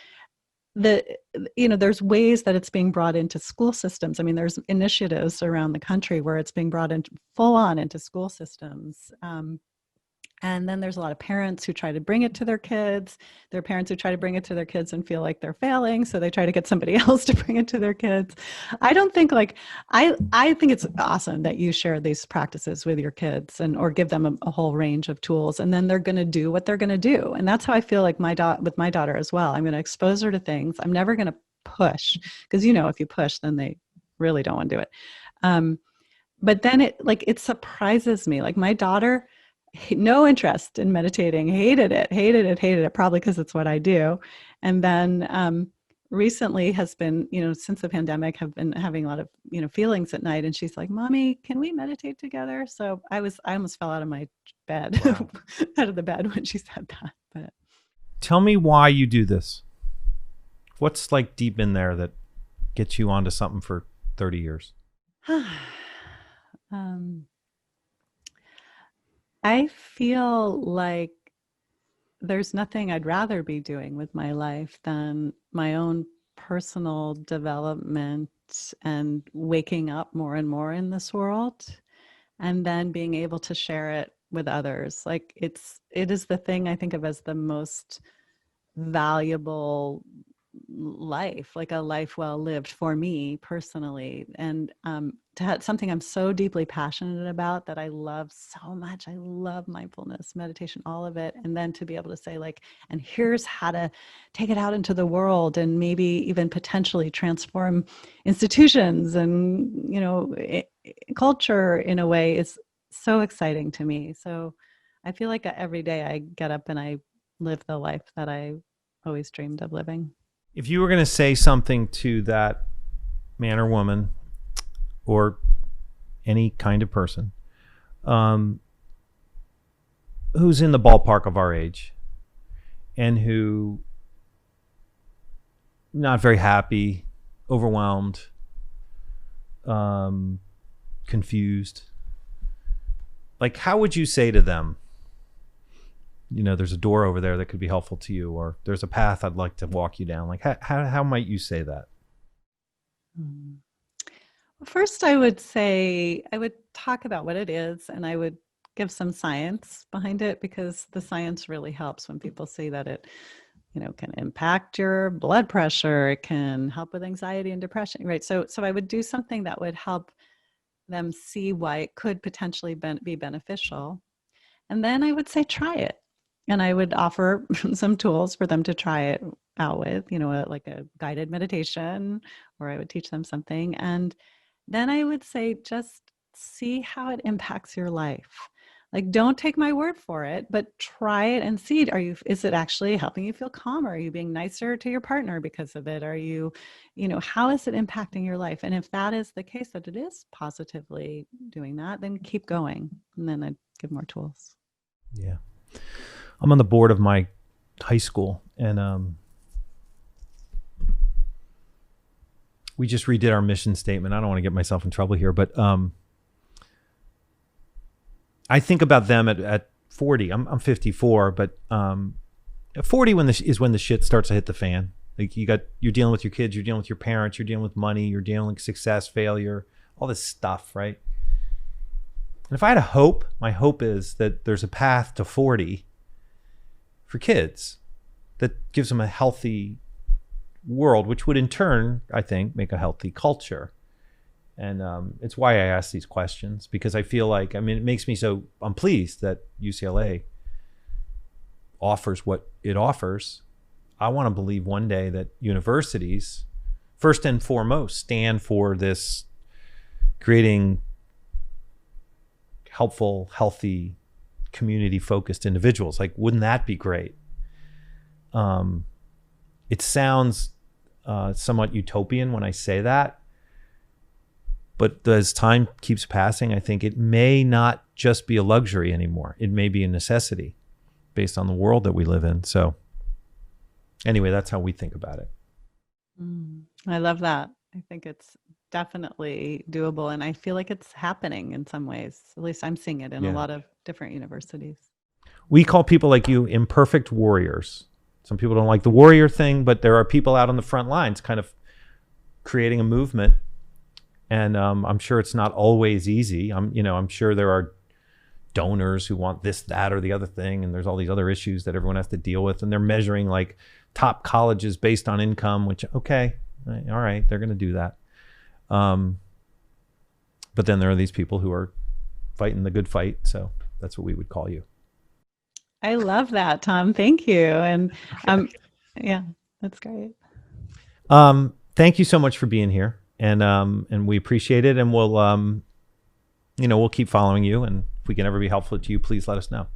there's ways that it's being brought into school systems. I mean, there's initiatives around the country where it's being brought in full on into school systems. And then there's a lot of parents who try to bring it to their kids. There are parents who try to bring it to their kids and feel like they're failing, so they try to get somebody else to bring it to their kids. I don't think I think it's awesome that you share these practices with your kids or give them a whole range of tools, and then they're going to do what they're going to do. And that's how I feel like with my daughter as well. I'm going to expose her to things. I'm never going to push, because, you know, if you push, then they really don't want to do it. But then it surprises me. Like my daughter, no interest in meditating, hated it, probably because it's what I do. And then recently has been, you know, since the pandemic, have been having a lot of, you know, feelings at night. And she's like, Mommy, can we meditate together? So I almost fell out of my bed, wow. Out of the bed when she said that. But tell me why you do this. What's like deep in there that gets you onto something for 30 years? I feel like there's nothing I'd rather be doing with my life than my own personal development and waking up more and more in this world, and then being able to share it with others. Like it is the thing I think of as the most valuable life, like a life well lived for me personally. And to have something I'm so deeply passionate about that I love so much. I love mindfulness, meditation, all of it. And then to be able to say, like, and here's how to take it out into the world and maybe even potentially transform institutions and, culture in a way is so exciting to me. So I feel like every day I get up and I live the life that I always dreamed of living. If you were going to say something to that man or woman or any kind of person who's in the ballpark of our age and who not very happy, overwhelmed, confused, like, how would you say to them, there's a door over there that could be helpful to you, or there's a path I'd like to walk you down? Like, how might you say that? First, I would say, I would talk about what it is, and I would give some science behind it, because the science really helps when people say that it, can impact your blood pressure. It can help with anxiety and depression, right? So I would do something that would help them see why it could potentially be beneficial. And then I would say, try it. And I would offer some tools for them to try it out with, like a guided meditation, or I would teach them something. And then I would say, just see how it impacts your life. Like, don't take my word for it, but try it and see. Is it actually helping you feel calmer? Are you being nicer to your partner because of it? Are you, how is it impacting your life? And if that is the case, that it is positively doing that, then keep going. And then I'd give more tools. Yeah. I'm on the board of my high school, and we just redid our mission statement. I don't want to get myself in trouble here, but I think about them at 40. I'm 54, but at 40 is when the shit starts to hit the fan. Like, you're dealing with your kids, you're dealing with your parents, you're dealing with money, you're dealing with success, failure, all this stuff, right? And if I had a hope, my hope is that there's a path to 40 for kids that gives them a healthy world, which would in turn, I think, make a healthy culture. And it's why I ask these questions, because I feel like, it makes me I'm pleased that UCLA offers what it offers. I want to believe one day that universities, first and foremost, stand for this, creating helpful, healthy, community-focused individuals. Like, wouldn't that be great? It sounds somewhat utopian when I say that, but as time keeps passing, I think it may not just be a luxury anymore. It may be a necessity based on the world that we live in. So anyway, that's how we think about it. I love that. I think it's definitely doable. And I feel like it's happening in some ways. At least I'm seeing it in a lot of different universities. We call people like you imperfect warriors. Some people don't like the warrior thing, but there are people out on the front lines kind of creating a movement. And I'm sure it's not always easy. I'm sure there are donors who want this, that, or the other thing. And there's all these other issues that everyone has to deal with. And they're measuring like top colleges based on income, which, okay, all right, they're going to do that. But then there are these people who are fighting the good fight. So that's what we would call you. I love that, Tom. Thank you. And yeah, that's great. Thank you so much for being here. And we appreciate it. And we'll, we'll keep following you. And if we can ever be helpful to you, please let us know.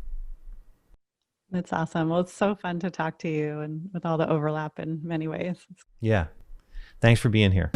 That's awesome. Well, it's so fun to talk to you, and with all the overlap in many ways. Yeah. Thanks for being here.